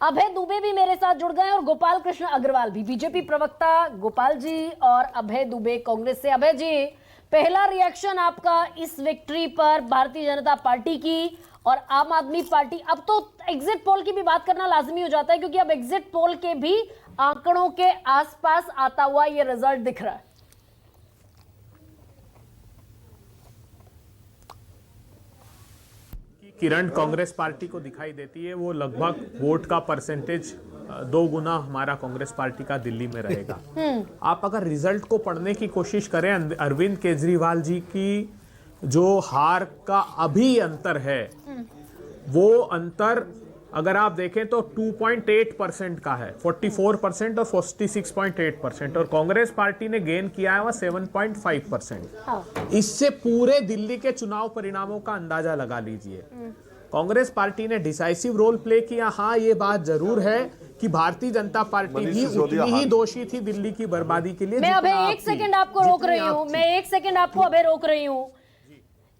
अभय दुबे भी मेरे साथ जुड़ गए और गोपाल कृष्ण अग्रवाल भी। बीजेपी प्रवक्ता गोपाल जी और अभय दुबे कांग्रेस से। अभय जी, पहला रिएक्शन आपका इस विक्ट्री पर भारतीय जनता पार्टी की और आम आदमी पार्टी। अब तो एग्जिट पोल की भी बात करना लाजमी हो जाता है क्योंकि अब एग्जिट पोल के भी आंकड़ों के आसपास आता हुआ ये रिजल्ट दिख रहा है। किरण कांग्रेस पार्टी को दिखाई देती है, वो लगभग वोट का परसेंटेज 2 गुना हमारा कांग्रेस पार्टी का दिल्ली में रहेगा। आप अगर रिजल्ट को पढ़ने की कोशिश करें, अरविंद केजरीवाल जी की जो हार का अभी अंतर है, वो अंतर अगर आप देखें तो 2.8% का है। 44% और 46.8%, और कांग्रेस पार्टी ने गेन किया है वह 7.5%। इससे पूरे दिल्ली के चुनाव परिणामों का अंदाजा लगा लीजिए। कांग्रेस पार्टी ने डिसाइसिव रोल प्ले किया। हाँ, ये बात जरूर है कि भारतीय जनता पार्टी भी उतनी ही दोषी थी दिल्ली की बर्बादी के लिए। मैं अभी एक सेकंड आपको रोक रही हूँ, मैं एक सेकंड आपको अभी रोक रही हूँ।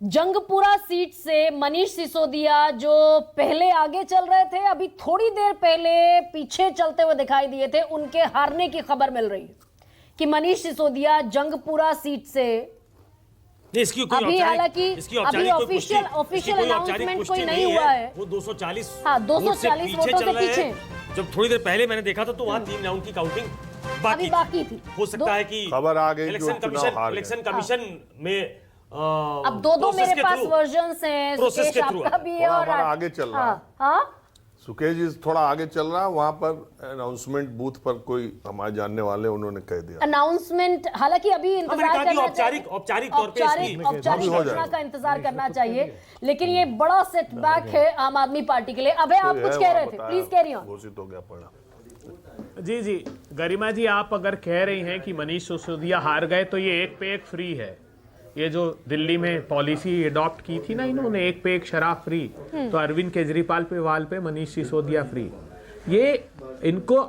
जंगपुरा सीट से मनीष सिसोदिया जो पहले आगे चल रहे थे, अभी थोड़ी देर पहले पीछे चलते हुए दिखाई दिए थे। उनके हारने की खबर मिल रही है कि मनीष सिसोदिया जंगपुरा सीट से अभी, हालांकि अभी ऑफिशियल अनाउंसमेंट कोई नहीं हुआ है। वो 240 240 वोटों से पीछे। जब थोड़ी देर पहले मैंने देखा था तो वहाँ 3 राउंड की काउंटिंग बाकी थी। हो सकता है कि खबर आ गई इलेक्शन कमिशन में अब दो मेरे पास वर्जन्स हैं। प्रोसेस के थ्रू आगे चल रहा है। सुकेश जी थोड़ा आगे चल रहा है। वहां पर अनाउंसमेंट बूथ पर कोई हमारे जानने वाले उन्होंने कह दिया अनाउंसमेंट। हालांकि अभी इंतजार करना औपचारिक तौर पे औपचारिक घोषणा का इंतजार करना चाहिए, लेकिन ये बड़ा सेटबैक है आम आदमी पार्टी के लिए। अबे आप कुछ कह रहे थे, प्लीज कैरी ऑन। घोषित हो गया पड़ा। जी गरिमा जी, आप अगर कह रही हैं कि मनीष सिसोदिया हार गए तो ये एक पे एक फ्री है। ये जो दिल्ली में पॉलिसी अडॉप्ट की थी ना इन्होंने, एक पे एक शराब फ्री, तो अरविंद केजरीवाल पे मनीष सिसोदिया फ्री। ये इनको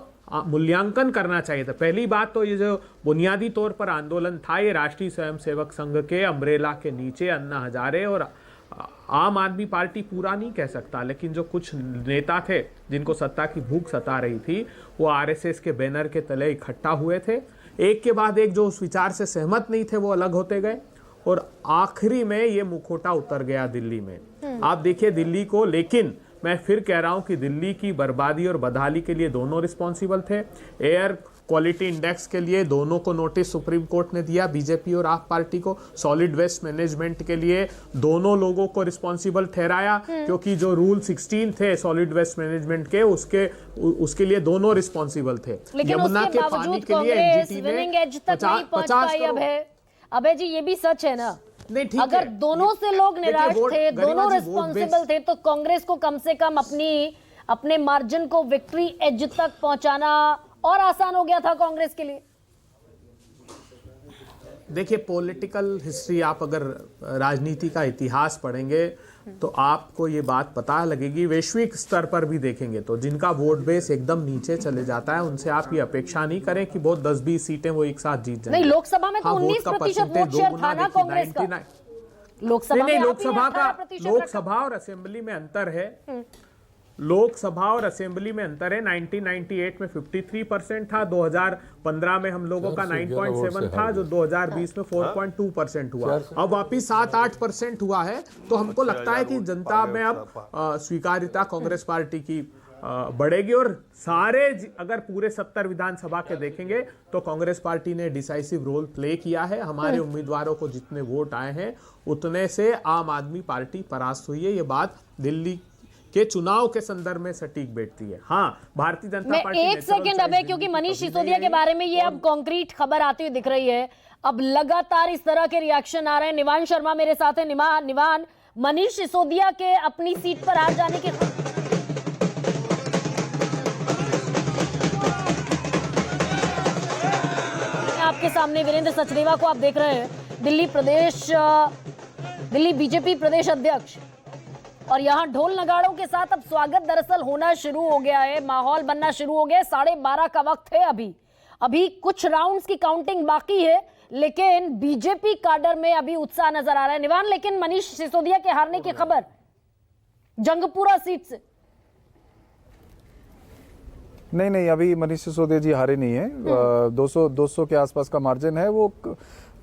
मूल्यांकन करना चाहिए था। पहली बात तो ये जो बुनियादी तौर पर आंदोलन था, ये राष्ट्रीय स्वयंसेवक संघ के अम्ब्रेला के नीचे अन्ना हजारे और आम आदमी पार्टी पूरा नहीं कह सकता, लेकिन जो कुछ नेता थे जिनको सत्ता की भूख सता रही थी, वो आरएसएस के बैनर के तले इकट्ठा हुए थे। एक के बाद एक जो उस विचार से सहमत नहीं थे वो अलग होते गए, और आखिरी में ये मुखौटा उतर गया दिल्ली में। आप देखिए दिल्ली को, लेकिन मैं फिर कह रहा हूं कि दिल्ली की बर्बादी और बदहाली के लिए दोनों रिस्पॉन्सिबल थे। एयर क्वालिटी इंडेक्स के लिए दोनों को नोटिस सुप्रीम कोर्ट ने दिया, बीजेपी और आप पार्टी को। सॉलिड वेस्ट मैनेजमेंट के लिए दोनों लोगों को रिस्पॉन्सिबल ठहराया, क्योंकि जो रूल 16 थे सॉलिड वेस्ट मैनेजमेंट के, उसके लिए दोनों रिस्पॉन्सिबल थे। यमुना के पानी के लिए एनजीटी ने 50। अबे जी, ये भी सच है ना। नहीं, ठीक अगर है। दोनों से लोग निराश थे, दोनों रिस्पॉन्सिबल थे, तो कांग्रेस को कम से कम अपने मार्जिन को विक्ट्री एज तक पहुंचाना और आसान हो गया था कांग्रेस के लिए। देखिए, पॉलिटिकल हिस्ट्री, आप अगर राजनीति का इतिहास पढ़ेंगे तो आपको ये बात पता लगेगी। वैश्विक स्तर पर भी देखेंगे तो जिनका वोट बेस एकदम नीचे चले जाता है, उनसे आप ये अपेक्षा नहीं करें कि बहुत 10-20 सीटें वो एक साथ जीत जाएंगे। नहीं, लोकसभा में तो 19% वोट शेयर था ना कांग्रेस का। लोकसभा और असेंबली में अंतर है। लोकसभा और असेंबली में अंतर है। 1998 में 53% था, 2015 में हम लोगों का 9.7 था, जो 2020 में 4.2% हुआ। अब वापिस 7-8% हुआ है। तो हमको लगता है कि जनता में अब स्वीकार्यता कांग्रेस पार्टी की बढ़ेगी। और सारे अगर पूरे 70 विधानसभा के देखेंगे तो कांग्रेस पार्टी ने डिसाइसिव रोल प्ले किया है। हमारे उम्मीदवारों को जितने वोट आए हैं उतने से आम आदमी पार्टी परास्त हुई है। ये बात दिल्ली के चुनाव के संदर्भ में सटीक बैठती है। हाँ, भारतीय जनता पार्टी एक सेकंड अबे, क्योंकि मनीष सिसोदिया के बारे में ये अब कॉन्क्रीट खबर आती हुई दिख रही है। अब लगातार इस तरह के रिएक्शन आ रहे हैं। निवान शर्मा मेरे साथ है। निवान, मनीष सिसोदिया के अपनी सीट पर हार जाने के आपके सामने वीरेंद्र सचदेवा को आप देख रहे हैं, दिल्ली बीजेपी प्रदेश अध्यक्ष। और यहाँ ढोल नगाड़ों के साथ अब स्वागत दरअसल होना शुरू हो गया है, माहौल बनना शुरू हो गया। 12:30 का वक्त है। अभी कुछ राउंड्स की काउंटिंग बाकी है, लेकिन बीजेपी काडर में अभी उत्साह नजर आ रहा है। निवान, लेकिन मनीष सिसोदिया के हारने की खबर जंगपुरा सीट से। नहीं नहीं, अभी मनीष सिसोदिया जी हारे नहीं है। 200 के आसपास का मार्जिन है, वो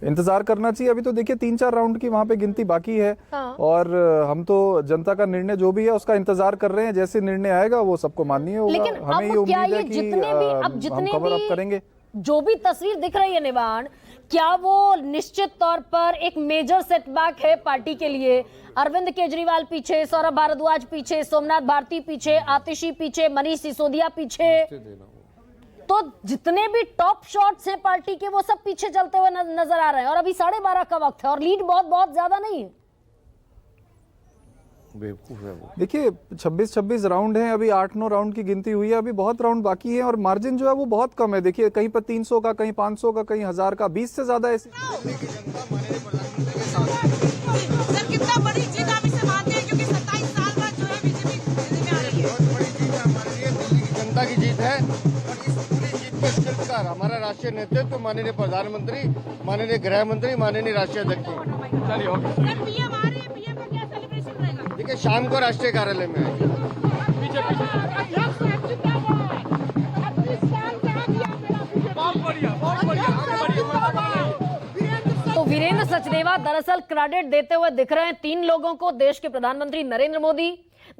इंतजार करना चाहिए। अभी तो देखिए 3-4 राउंड की वहां पे गिनती बाकी है। हाँ। और हम तो जनता का निर्णय जो भी है उसका इंतजार कर रहे हैं। जैसे निर्णय आएगा वो सबको माननीय होगा। लेकिन हमें ये अब क्या उम्मीद है ये कि जितने भी अब हम जितने कवर अप भी करेंगे। जो भी तस्वीर दिख रही है निवान, क्या वो निश्चित तौर पर एक मेजर सेटबैक है पार्टी के लिए? अरविंद केजरीवाल पीछे, सौरभ भारद्वाज पीछे, सोमनाथ भारती पीछे, आतिशी पीछे, मनीष सिसोदिया पीछे, तो जितने भी टॉप शॉट्स हैं पार्टी के वो सब पीछे चलते हुए नजर आ रहे हैं। और अभी 12:30 का वक्त है और लीड बहुत ज्यादा नहीं है। बेवकूफ है वो। देखिए 26 राउंड हैं, अभी 8-9 राउंड की गिनती हुई है, अभी बहुत राउंड बाकी है और मार्जिन जो है वो बहुत कम है। देखिए कहीं पर 300 का, कहीं 500 का, कहीं 1000 का, 20 से ज्यादा ऐसे। सर कितना बड़ी जीत आप इसे मानते हैं, क्योंकि 27 साल बाद जो है बीजेपी दिल्ली में आ रही है। बहुत बड़ी जीत है हमारे लिए, दिल्ली की जनता की जीत है। और इस पूरी जीत के शिल्पकार हमारा राष्ट्रीय नेतृत्व, माननीय प्रधानमंत्री, माननीय गृह मंत्री, माननीय राष्ट्रीय अध्यक्ष। चलिए सर पीएम आ रहे हैं, पीएम का क्या सेलिब्रेशन रहेगा? देखिए शाम को राष्ट्रीय कार्यालय में आएंगे। तो वीरेंद्र सचदेवा दरअसल क्रेडिट देते हुए दिख रहे हैं 3 लोगों को, देश के प्रधानमंत्री नरेंद्र मोदी,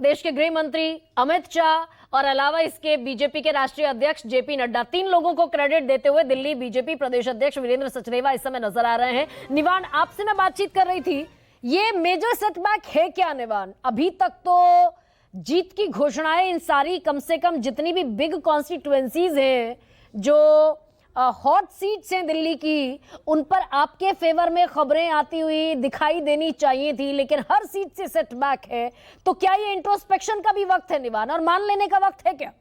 देश के गृह मंत्री अमित शाह और अलावा इसके बीजेपी के राष्ट्रीय अध्यक्ष जेपी नड्डा। 3 लोगों को क्रेडिट देते हुए दिल्ली बीजेपी प्रदेश अध्यक्ष वीरेंद्र सचदेवा इस समय नजर आ रहे हैं। निवान, आपसे मैं बातचीत कर रही थी, ये मेजर सेटबैक है क्या निवान? अभी तक तो जीत की घोषणाएं इन सारी, कम से कम जितनी भी बिग कॉन्स्टिट्यूएंसीज हैं, जो हॉट सीट्स हैं दिल्ली की, उन पर आपके फेवर में खबरें आती हुई दिखाई देनी चाहिए थी, लेकिन हर सीट से सेटबैक है। तो क्या ये इंट्रोस्पेक्शन का भी वक्त है निवान, और मान लेने का वक्त है क्या?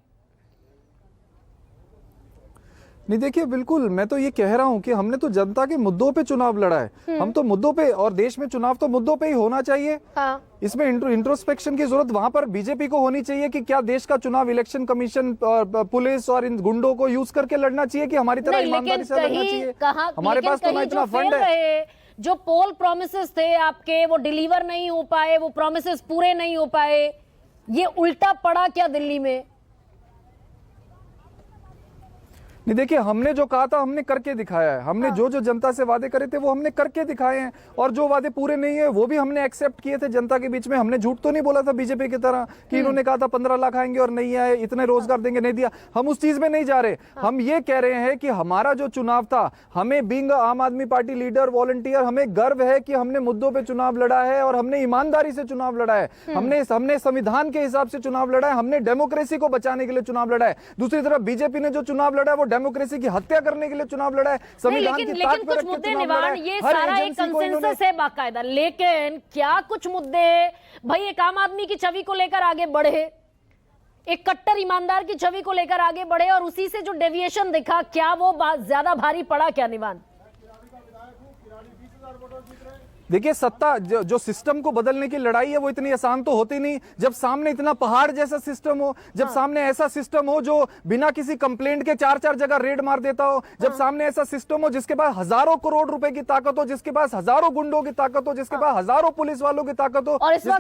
नहीं देखिए, बिल्कुल मैं तो ये कह रहा हूं कि हमने तो जनता के मुद्दों पे चुनाव लड़ा है। हम तो मुद्दों पे, और देश में चुनाव तो मुद्दों पे ही होना चाहिए। हाँ। इसमें इंट्रोस्पेक्शन की जरूरत वहां पर बीजेपी को होनी चाहिए कि क्या देश का चुनाव इलेक्शन कमीशन, पुलिस और इन गुंडों को यूज करके लड़ना चाहिए कि हमारी तरह ईमानदारी से लड़ना चाहिए? हमारे पास तो ना इतना फंड है। जो पोल प्रोमिसेस थे आपके, वो डिलीवर नहीं हो पाए, वो प्रोमिसेस पूरे नहीं हो पाए, ये उल्टा पड़ा क्या दिल्ली में? नहीं देखिए, हमने जो कहा था हमने करके दिखाया है। हमने जो जनता से वादे करे थे वो हमने करके दिखाए हैं, और जो वादे पूरे नहीं है वो भी हमने एक्सेप्ट किए थे जनता के बीच में। हमने झूठ तो नहीं बोला था बीजेपी की तरह कि इन्होंने कहा था 15 लाख आएंगे और नहीं आए, इतने रोजगार देंगे, नहीं दिया। हम उस चीज में नहीं जा रहे। हम ये कह रहे हैं कि हमारा जो चुनाव था, हमें बीइंग आम आदमी पार्टी लीडर, वॉलंटियर, हमें गर्व है कि हमने मुद्दों पर चुनाव लड़ा है और हमने ईमानदारी से चुनाव लड़ा है। हमने संविधान के हिसाब से चुनाव लड़ा है, हमने डेमोक्रेसी को बचाने के लिए चुनाव लड़ा है। दूसरी तरफ बीजेपी ने जो चुनाव लड़ा है वो डेमोक्रेसी की हत्या करने के लिए चुनाव लड़ा है, संविधान की ताक पे रख के चुनाव लड़ा है। ये सारा एक कंसेंसस है बाकायदा, लेकिन क्या कुछ मुद्दे भाई एक आम आदमी की छवि को लेकर आगे बढ़े, एक कट्टर ईमानदार की छवि को लेकर आगे बढ़े, और उसी से जो डेविएशन दिखा, क्या वो ज्यादा भारी पड़ा क्या निवान? देखिए, सत्ता जो सिस्टम को बदलने की लड़ाई है वो इतनी आसान तो होती नहीं। जब सामने इतना पहाड़ जैसा सिस्टम हो, जब सामने ऐसा सिस्टम हो जो बिना किसी कंप्लेंट के 4-4 जगह रेड मार देता हो, जब सामने ऐसा सिस्टम हो जिसके पास हजारों करोड़ रुपए की ताकत हो, जिसके पास हजारों गुंडों की ताकत हो, जिसके पास हजारों पुलिस वालों की ताकत हो, और इस वक्त